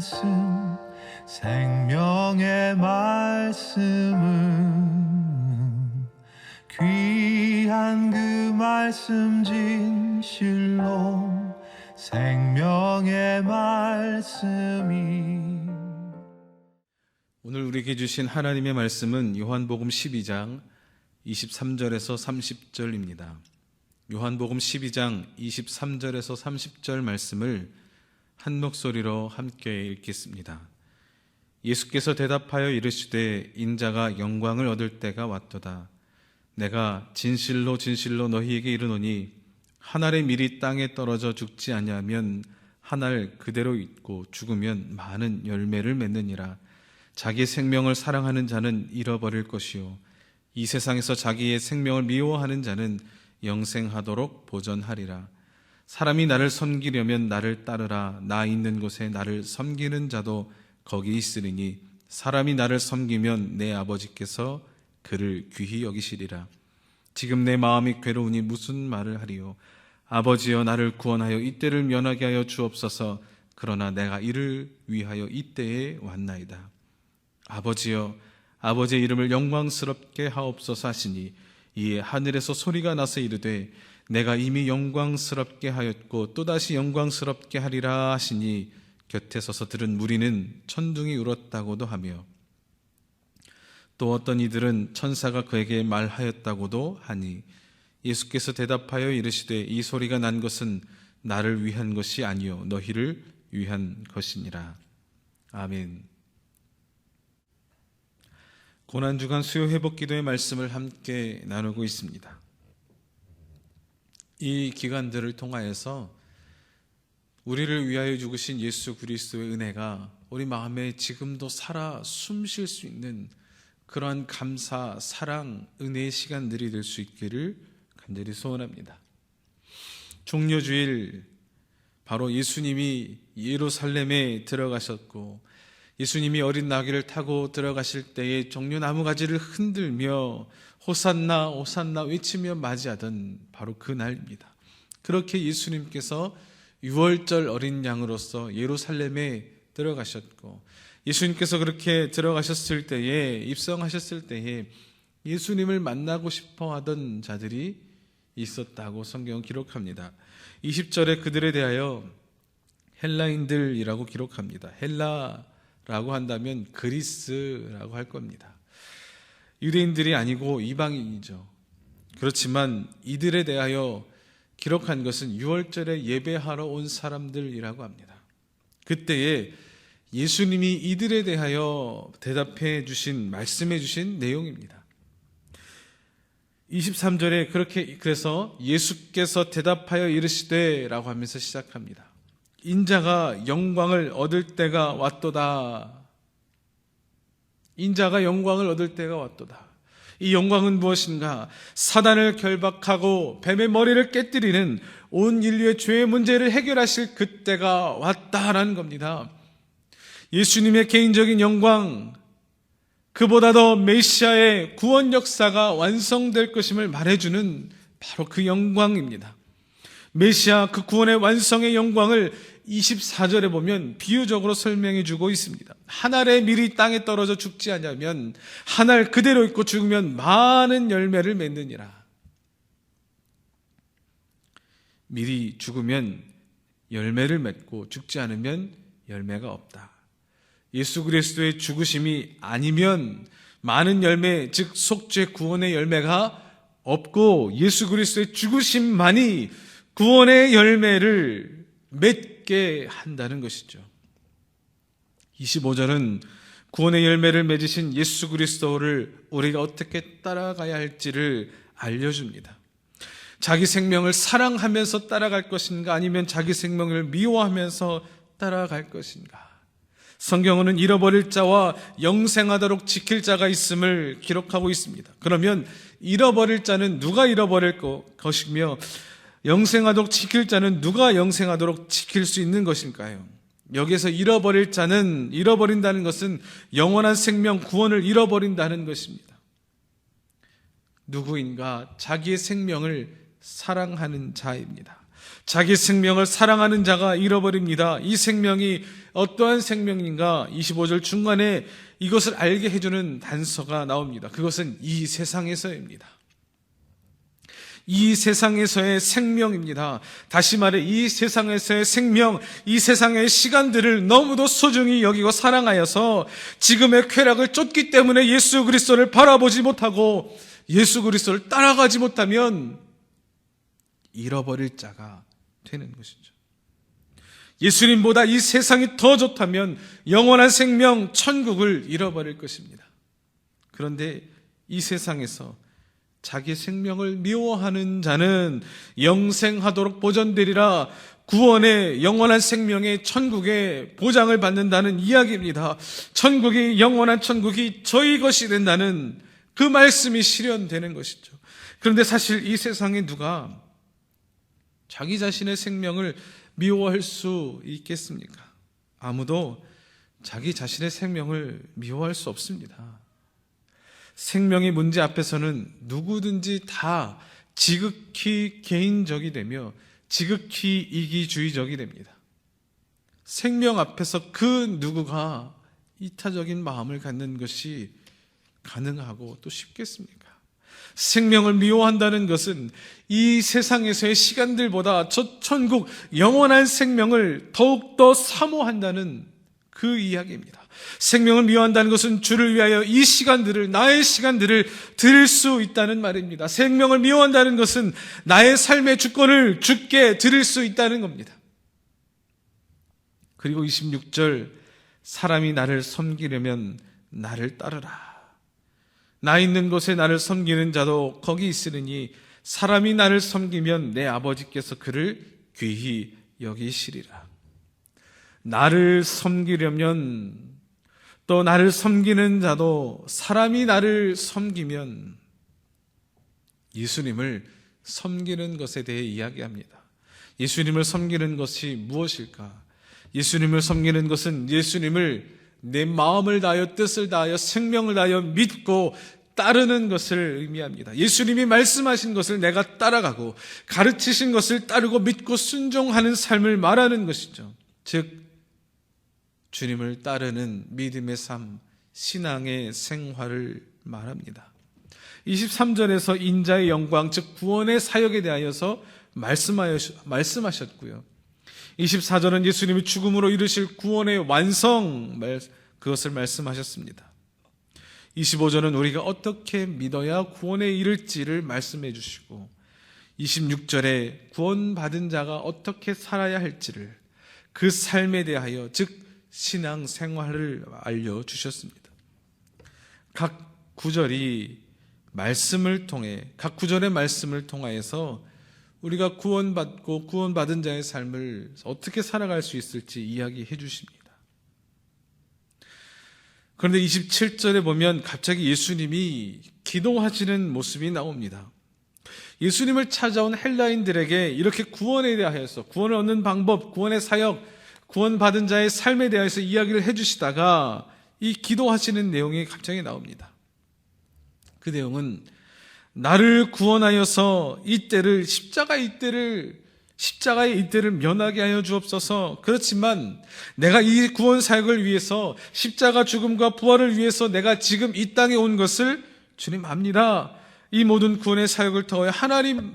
말씀, 생명의 말씀은 귀한 그 말씀 진실로 생명의 말씀이. 오늘 우리에게 주신 하나님의 말씀은 요한복음 12장 23절에서 30절입니다. 요한복음 12장 23절에서 30절 말씀을 한 목소리로 함께 읽겠습니다. 예수께서 대답하여 이르시되 인자가 영광을 얻을 때가 왔도다. 내가 진실로 진실로 너희에게 이르노니 한 알의 밀이 땅에 떨어져 죽지 아니하면 한 알 그대로 있고 죽으면 많은 열매를 맺느니라. 자기 생명을 사랑하는 자는 잃어버릴 것이요 이 세상에서 자기의 생명을 미워하는 자는 영생하도록 보전하리라. 사람이 나를 섬기려면 나를 따르라. 나 있는 곳에 나를 섬기는 자도 거기 있으리니 사람이 나를 섬기면 내 아버지께서 그를 귀히 여기시리라. 지금 내 마음이 괴로우니 무슨 말을 하리요. 아버지여 나를 구원하여 이때를 면하게 하여 주옵소서. 그러나 내가 이를 위하여 이때에 왔나이다. 아버지여 아버지의 이름을 영광스럽게 하옵소서 하시니 이에 하늘에서 소리가 나서 이르되 내가 이미 영광스럽게 하였고 또다시 영광스럽게 하리라 하시니 곁에 서서 들은 무리는 천둥이 울었다고도 하며 또 어떤 이들은 천사가 그에게 말하였다고도 하니 예수께서 대답하여 이르시되 이 소리가 난 것은 나를 위한 것이 아니요 너희를 위한 것이니라. 아멘. 고난주간 수요회복기도의 말씀을 함께 나누고 있습니다. 이 기간들을 통하여서 우리를 위하여 죽으신 예수 그리스도의 은혜가 우리 마음에 지금도 살아 숨 쉴 수 있는 그러한 감사, 사랑, 은혜의 시간들이 될 수 있기를 간절히 소원합니다. 종려주일 바로 예수님이 예루살렘에 들어가셨고 예수님이 어린 나귀를 타고 들어가실 때에 종려나무가지를 흔들며 호산나 호산나 외치며 맞이하던 바로 그 날입니다. 그렇게 예수님께서 유월절 어린 양으로서 예루살렘에 들어가셨고 예수님께서 그렇게 들어가셨을 때에 입성하셨을 때에 예수님을 만나고 싶어 하던 자들이 있었다고 성경은 기록합니다. 20절에 그들에 대하여 헬라인들이라고 기록합니다. 헬라라고 한다면 그리스라고 할 겁니다. 유대인들이 아니고 이방인이죠. 그렇지만 이들에 대하여 기록한 것은 유월절에 예배하러 온 사람들이라고 합니다. 그때에 예수님이 이들에 대하여 대답해 주신, 말씀해 주신 내용입니다. 23절에 그래서 예수께서 대답하여 이르시되 라고 하면서 시작합니다. 인자가 영광을 얻을 때가 왔도다. 인자가 영광을 얻을 때가 왔도다. 이 영광은 무엇인가? 사단을 결박하고 뱀의 머리를 깨뜨리는 온 인류의 죄의 문제를 해결하실 그때가 왔다라는 겁니다. 예수님의 개인적인 영광, 그보다 더 메시아의 구원 역사가 완성될 것임을 말해주는 바로 그 영광입니다. 메시아 그 구원의 완성의 영광을 24절에 보면 비유적으로 설명해 주고 있습니다. 한 알의 밀이 땅에 떨어져 죽지 않으면 한 알 그대로 있고 죽으면 많은 열매를 맺느니라. 밀이 죽으면 열매를 맺고 죽지 않으면 열매가 없다. 예수 그리스도의 죽으심이 아니면 많은 열매, 즉 속죄 구원의 열매가 없고 예수 그리스도의 죽으심만이 구원의 열매를 맺게 한다는 것이죠. 25절은 구원의 열매를 맺으신 예수 그리스도를 우리가 어떻게 따라가야 할지를 알려줍니다. 자기 생명을 사랑하면서 따라갈 것인가 아니면 자기 생명을 미워하면서 따라갈 것인가. 성경은 잃어버릴 자와 영생하도록 지킬 자가 있음을 기록하고 있습니다. 그러면 잃어버릴 자는 누가 잃어버릴 것이며 영생하도록 지킬 자는 누가 영생하도록 지킬 수 있는 것일까요? 여기에서 잃어버릴 자는, 잃어버린다는 것은 영원한 생명, 구원을 잃어버린다는 것입니다. 누구인가? 자기의 생명을 사랑하는 자입니다. 자기 생명을 사랑하는 자가 잃어버립니다. 이 생명이 어떠한 생명인가 25절 중간에 이것을 알게 해주는 단서가 나옵니다. 그것은 이 세상에서입니다. 이 세상에서의 생명입니다. 다시 말해 이 세상에서의 생명, 이 세상의 시간들을 너무도 소중히 여기고 사랑하여서 지금의 쾌락을 쫓기 때문에 예수 그리스도를 바라보지 못하고 예수 그리스도를 따라가지 못하면 잃어버릴 자가 되는 것이죠. 예수님보다 이 세상이 더 좋다면 영원한 생명, 천국을 잃어버릴 것입니다. 그런데 이 세상에서 자기 생명을 미워하는 자는 영생하도록 보전되리라, 구원의 영원한 생명의 천국의 보장을 받는다는 이야기입니다. 천국이, 영원한 천국이 저희 것이 된다는 그 말씀이 실현되는 것이죠. 그런데 사실 이 세상에 누가 자기 자신의 생명을 미워할 수 있겠습니까? 아무도 자기 자신의 생명을 미워할 수 없습니다. 생명의 문제 앞에서는 누구든지 다 지극히 개인적이 되며 지극히 이기주의적이 됩니다. 생명 앞에서 그 누구가 이타적인 마음을 갖는 것이 가능하고 또 쉽겠습니까? 생명을 미워한다는 것은 이 세상에서의 시간들보다 저 천국 영원한 생명을 더욱더 사모한다는 그 이야기입니다. 생명을 미워한다는 것은 주를 위하여 이 시간들을, 나의 시간들을 드릴 수 있다는 말입니다. 생명을 미워한다는 것은 나의 삶의 주권을 주께 드릴 수 있다는 겁니다. 그리고 26절, 사람이 나를 섬기려면 나를 따르라. 나 있는 곳에 나를 섬기는 자도 거기 있으리니 사람이 나를 섬기면 내 아버지께서 그를 귀히 여기시리라. 나를 섬기려면, 또 나를 섬기는 자도, 사람이 나를 섬기면 예수님을 섬기는 것에 대해 이야기합니다. 예수님을 섬기는 것이 무엇일까? 예수님을 섬기는 것은 예수님을 내 마음을 다하여, 뜻을 다하여, 생명을 다하여 믿고 따르는 것을 의미합니다. 예수님이 말씀하신 것을 내가 따라가고 가르치신 것을 따르고 믿고 순종하는 삶을 말하는 것이죠. 즉 주님을 따르는 믿음의 삶, 신앙의 생활을 말합니다. 23절에서 인자의 영광, 즉 구원의 사역에 대하여서 말씀하셨고요. 24절은 예수님이 죽음으로 이루실 구원의 완성, 그것을 말씀하셨습니다. 25절은 우리가 어떻게 믿어야 구원에 이를지를 말씀해 주시고, 26절에 구원받은 자가 어떻게 살아야 할지를, 그 삶에 대하여, 즉 신앙 생활을 알려주셨습니다. 각 구절이 말씀을 통해, 각 구절의 말씀을 통하여서 우리가 구원받고 구원받은 자의 삶을 어떻게 살아갈 수 있을지 이야기해 주십니다. 그런데 27절에 보면 갑자기 예수님이 기도하시는 모습이 나옵니다. 예수님을 찾아온 헬라인들에게 이렇게 구원에 대하여서, 구원을 얻는 방법, 구원의 사역, 구원받은 자의 삶에 대해서 이야기를 해주시다가 이 기도하시는 내용이 갑자기 나옵니다. 그 내용은 나를 구원하여서 이때를, 십자가의 이때를 면하게 하여 주옵소서. 그렇지만 내가 이 구원 사역을 위해서, 십자가 죽음과 부활을 위해서 내가 지금 이 땅에 온 것을 주님 압니다. 이 모든 구원의 사역을 통해 하나님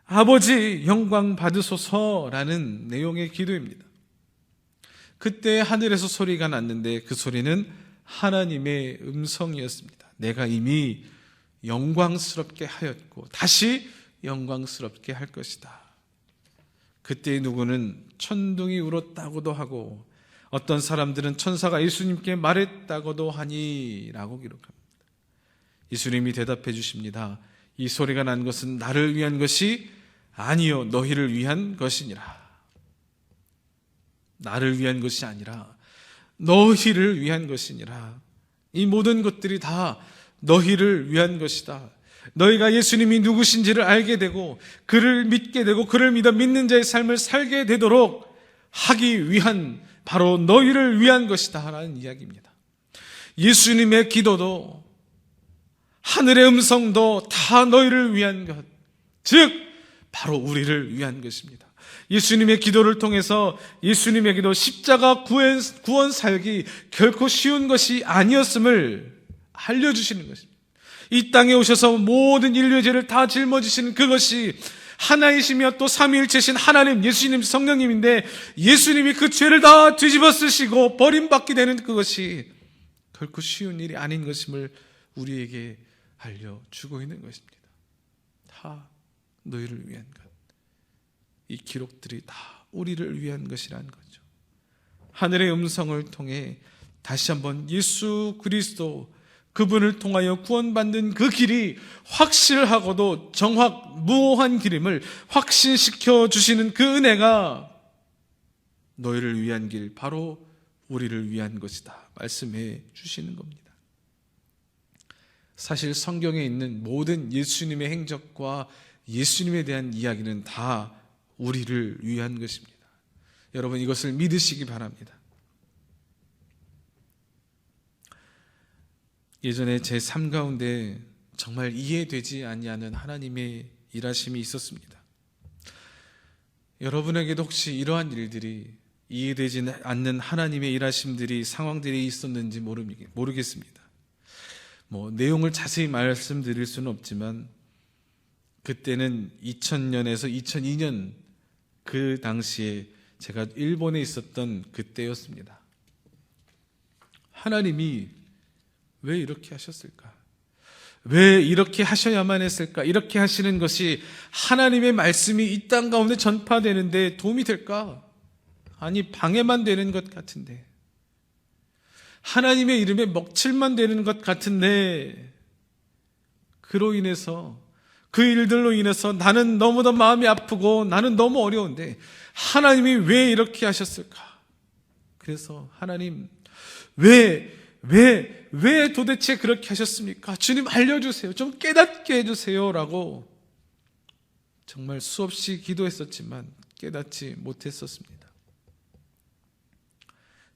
아버지 영광 받으소서라는 내용의 기도입니다. 그때 하늘에서 소리가 났는데 그 소리는 하나님의 음성이었습니다. 내가 이미 영광스럽게 하였고 다시 영광스럽게 할 것이다. 그때 누구는 천둥이 울었다고도 하고 어떤 사람들은 천사가 예수님께 말했다고도 하니 라고 기록합니다. 예수님이 대답해 주십니다. 이 소리가 난 것은 나를 위한 것이 아니요 너희를 위한 것이니라. 나를 위한 것이 아니라 너희를 위한 것이니라. 이 모든 것들이 다 너희를 위한 것이다. 너희가 예수님이 누구신지를 알게 되고 그를 믿게 되고 그를 믿어 믿는 자의 삶을 살게 되도록 하기 위한, 바로 너희를 위한 것이다 라는 이야기입니다. 예수님의 기도도 하늘의 음성도 다 너희를 위한 것, 즉 바로 우리를 위한 것입니다. 예수님의 기도를 통해서 예수님에게도 십자가 구원 사역이 결코 쉬운 것이 아니었음을 알려주시는 것입니다. 이 땅에 오셔서 모든 인류의 죄를 다 짊어지시는 그것이 하나이시며 또 삼위일체신 하나님, 예수님, 성령님인데 예수님이 그 죄를 다 뒤집어 쓰시고 버림받게 되는 그것이 결코 쉬운 일이 아닌 것임을 우리에게 알려주고 있는 것입니다. 다 너희를 위한 것. 이 기록들이 다 우리를 위한 것이라는 거죠. 하늘의 음성을 통해 다시 한번 예수 그리스도 그분을 통하여 구원받는 그 길이 확실하고도 무오한 길임을 확신시켜 주시는 그 은혜가 너희를 위한 길, 바로 우리를 위한 것이다 말씀해 주시는 겁니다. 사실 성경에 있는 모든 예수님의 행적과 예수님에 대한 이야기는 다 우리를 위한 것입니다. 여러분, 이것을 믿으시기 바랍니다. 예전에 제 삶 가운데 정말 이해되지 아니하는 하나님의 일하심이 있었습니다. 여러분에게도 혹시 이러한 일들이 이해되지 않는 하나님의 일하심들이 상황들이 있었는지 모르겠습니다. 내용을 자세히 말씀드릴 수는 없지만 그때는 2000년에서 2002년 그 당시에 제가 일본에 있었던 그때였습니다. 하나님이 왜 이렇게 하셨을까? 왜 이렇게 하셔야만 했을까? 이렇게 하시는 것이 하나님의 말씀이 이 땅 가운데 전파되는데 도움이 될까? 아니, 방해만 되는 것 같은데, 하나님의 이름에 먹칠만 되는 것 같은데, 그로 인해서, 그 일들로 인해서 나는 너무나 마음이 아프고 나는 너무 어려운데 하나님이 왜 이렇게 하셨을까? 그래서 하나님, 왜 도대체 그렇게 하셨습니까? 주님, 알려주세요. 좀 깨닫게 해주세요. 라고 정말 수없이 기도했었지만 깨닫지 못했었습니다.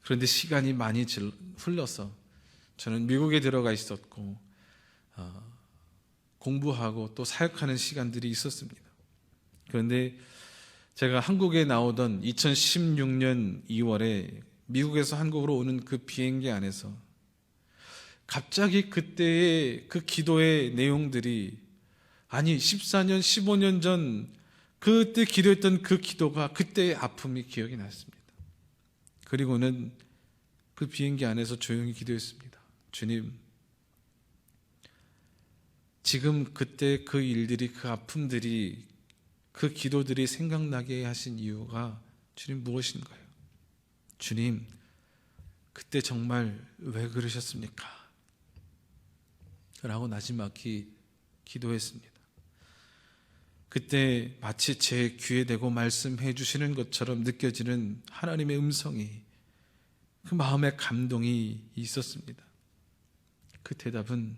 그런데 시간이 많이 흘러서 저는 미국에 들어가 있었고 공부하고 또 사역하는 시간들이 있었습니다. 그런데 제가 한국에 나오던 2016년 2월에 미국에서 한국으로 오는 그 비행기 안에서 갑자기 그때의 그 기도의 내용들이, 아니 14년 15년 전 그때 기도했던 그 기도가, 그때의 아픔이 기억이 났습니다. 그리고는 그 비행기 안에서 조용히 기도했습니다. 주님, 지금 그때 그 일들이, 그 아픔들이, 그 기도들이 생각나게 하신 이유가 주님 무엇인가요? 주님, 그때 정말 왜 그러셨습니까? 라고 나지막히 기도했습니다. 그때 마치 제 귀에 대고 말씀해 주시는 것처럼 느껴지는 하나님의 음성이, 그 마음의 감동이 있었습니다. 그 대답은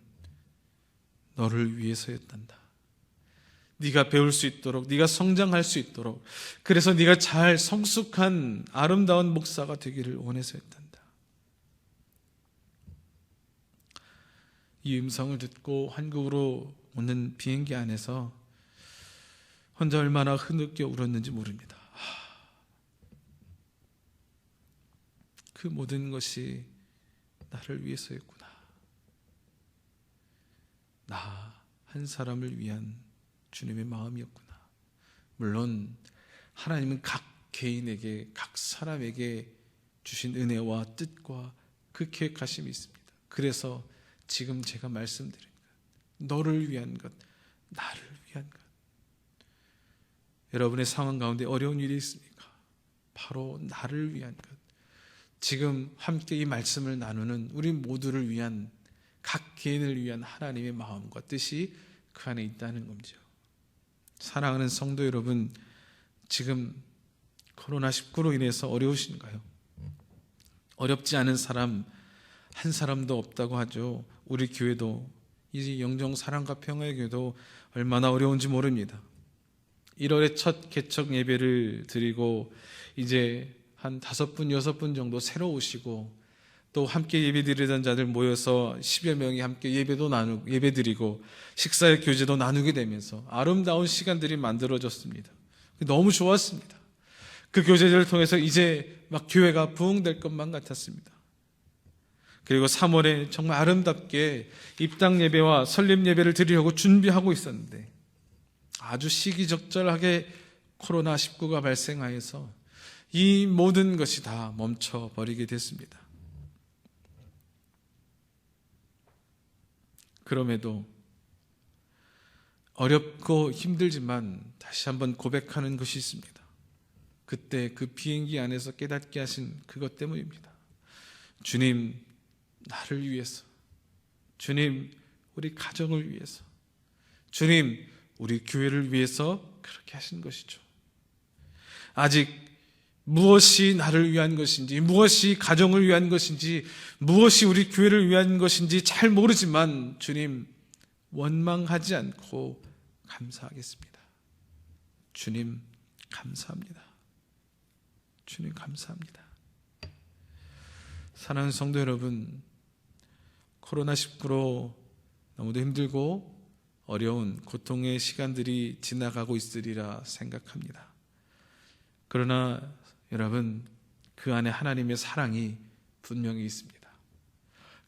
너를 위해서였단다. 네가 배울 수 있도록, 네가 성장할 수 있도록, 그래서 네가 잘 성숙한 아름다운 목사가 되기를 원해서였단다. 이 음성을 듣고 한국으로 오는 비행기 안에서 혼자 얼마나 흐느껴 울었는지 모릅니다. 그 모든 것이 나를 위해서였구나. 나 한 사람을 위한 주님의 마음이었구나. 물론 하나님은 각 개인에게, 각 사람에게 주신 은혜와 뜻과 그 계획하심이 있습니다. 그래서 지금 제가 말씀드린 것, 너를 위한 것, 나를 위한 것. 여러분의 상황 가운데 어려운 일이 있습니까? 바로 나를 위한 것. 지금 함께 이 말씀을 나누는 우리 모두를 위한, 각 개인을 위한 하나님의 마음과 뜻이 그 안에 있다는 거죠. 사랑하는 성도 여러분, 지금 코로나19로 인해서 어려우신가요? 어렵지 않은 사람 한 사람도 없다고 하죠. 우리 교회도, 이 영정 사랑과 평화의 교회도 얼마나 어려운지 모릅니다. 1월에 첫 개척 예배를 드리고 이제 한 5분, 6분 정도 새로 오시고, 또 함께 예배 드리던 자들 모여서 10여 명이 함께 예배 드리고 식사의 교제도 나누게 되면서 아름다운 시간들이 만들어졌습니다. 너무 좋았습니다. 그 교제들을 통해서 이제 막 교회가 부흥될 것만 같았습니다. 그리고 3월에 정말 아름답게 입당 예배와 설립 예배를 드리려고 준비하고 있었는데 아주 시기적절하게 코로나19가 발생하여서 이 모든 것이 다 멈춰버리게 됐습니다. 그럼에도 어렵고 힘들지만 다시 한번 고백하는 것이 있습니다. 그때 그 비행기 안에서 깨닫게 하신 그것 때문입니다. 주님, 나를 위해서, 주님, 우리 가정을 위해서, 주님, 우리 교회를 위해서 그렇게 하신 것이죠. 아직 무엇이 나를 위한 것인지, 무엇이 가정을 위한 것인지, 무엇이 우리 교회를 위한 것인지 잘 모르지만 주님, 원망하지 않고 감사하겠습니다. 주님, 감사합니다. 주님, 감사합니다. 사랑하는 성도 여러분, 코로나19로 너무도 힘들고 어려운 고통의 시간들이 지나가고 있으리라 생각합니다. 그러나 여러분, 그 안에 하나님의 사랑이 분명히 있습니다.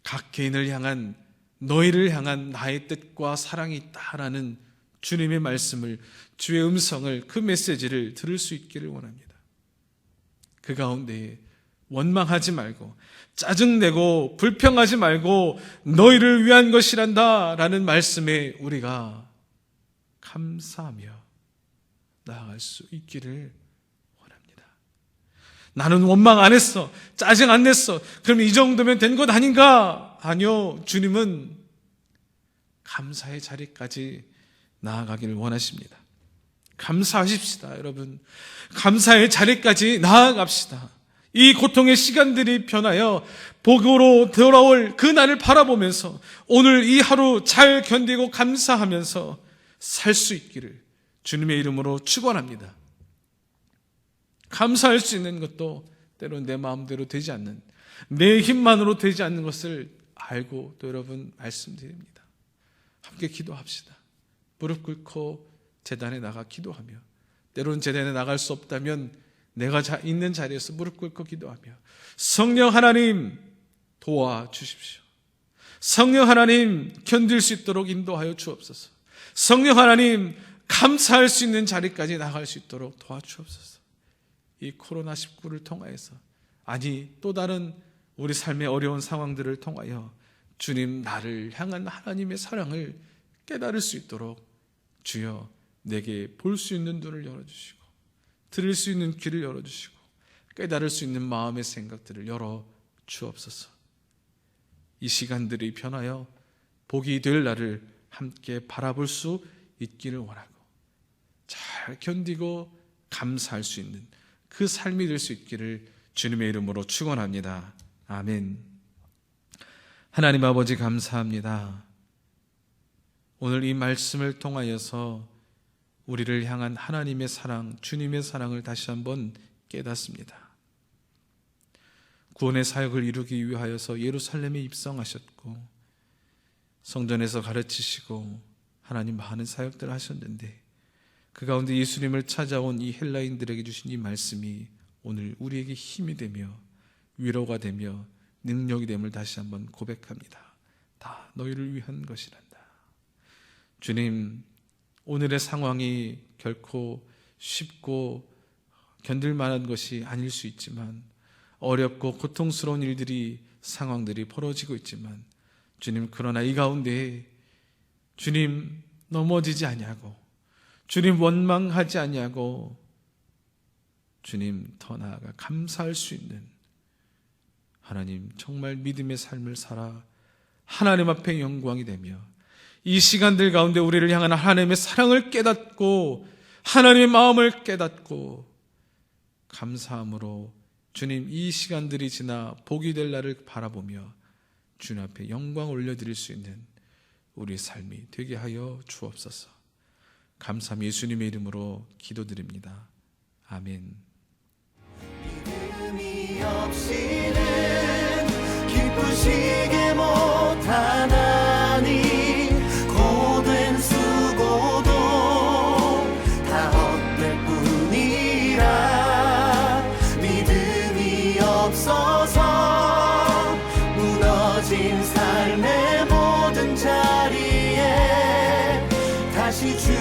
각 개인을 향한, 너희를 향한 나의 뜻과 사랑이 있다라는 주님의 말씀을, 주의 음성을, 그 메시지를 들을 수 있기를 원합니다. 그 가운데에 원망하지 말고, 짜증내고 불평하지 말고 너희를 위한 것이란다 라는 말씀에 우리가 감사하며 나아갈 수 있기를 원합니다. 나는 원망 안 했어, 짜증 안 냈어, 그럼 이 정도면 된 것 아닌가? 아니요, 주님은 감사의 자리까지 나아가기를 원하십니다. 감사하십시다, 여러분. 감사의 자리까지 나아갑시다. 이 고통의 시간들이 변하여 복으로 돌아올 그 날을 바라보면서 오늘 이 하루 잘 견디고 감사하면서 살 수 있기를 주님의 이름으로 축원합니다. 감사할 수 있는 것도 때로는 내 마음대로 되지 않는, 내 힘만으로 되지 않는 것을 알고 또 여러분 말씀드립니다. 함께 기도합시다. 무릎 꿇고 제단에 나가 기도하며, 때로는 제단에 나갈 수 없다면 내가 있는 자리에서 무릎 꿇고 기도하며, 성령 하나님 도와주십시오. 성령 하나님 견딜 수 있도록 인도하여 주옵소서. 성령 하나님 감사할 수 있는 자리까지 나갈 수 있도록 도와주옵소서. 이 코로나19를 통하여서, 아니 또 다른 우리 삶의 어려운 상황들을 통하여 주님, 나를 향한 하나님의 사랑을 깨달을 수 있도록 주여 내게 볼 수 있는 눈을 열어주시고, 들을 수 있는 귀를 열어주시고, 깨달을 수 있는 마음의 생각들을 열어 주옵소서. 이 시간들이 변하여 복이 될 날을 함께 바라볼 수 있기를 원하고, 잘 견디고 감사할 수 있는 그 삶이 될 수 있기를 주님의 이름으로 축원합니다. 아멘. 하나님 아버지, 감사합니다. 오늘 이 말씀을 통하여서 우리를 향한 하나님의 사랑, 주님의 사랑을 다시 한번 깨닫습니다. 구원의 사역을 이루기 위하여서 예루살렘에 입성하셨고 성전에서 가르치시고 하나님 많은 사역들을 하셨는데, 그 가운데 예수님을 찾아온 이 헬라인들에게 주신 이 말씀이 오늘 우리에게 힘이 되며 위로가 되며 능력이 됨을 다시 한번 고백합니다. 다 너희를 위한 것이란다. 주님, 오늘의 상황이 결코 쉽고 견딜 만한 것이 아닐 수 있지만, 어렵고 고통스러운 일들이, 상황들이 벌어지고 있지만, 주님, 그러나 이 가운데 주님 넘어지지 아니하고, 주님 원망하지 아니하고, 주님 더 나아가 감사할 수 있는 하나님, 정말 믿음의 삶을 살아 하나님 앞에 영광이 되며, 이 시간들 가운데 우리를 향한 하나님의 사랑을 깨닫고 하나님의 마음을 깨닫고 감사함으로 주님, 이 시간들이 지나 복이 될 날을 바라보며 주님 앞에 영광 올려드릴 수 있는 우리의 삶이 되게 하여 주옵소서. 감사함 예수님의 이름으로 기도드립니다. 아멘. 믿음이 없이는 기쁘시게 못하나니, 고된 수고도 다 헛될 뿐이라. 다시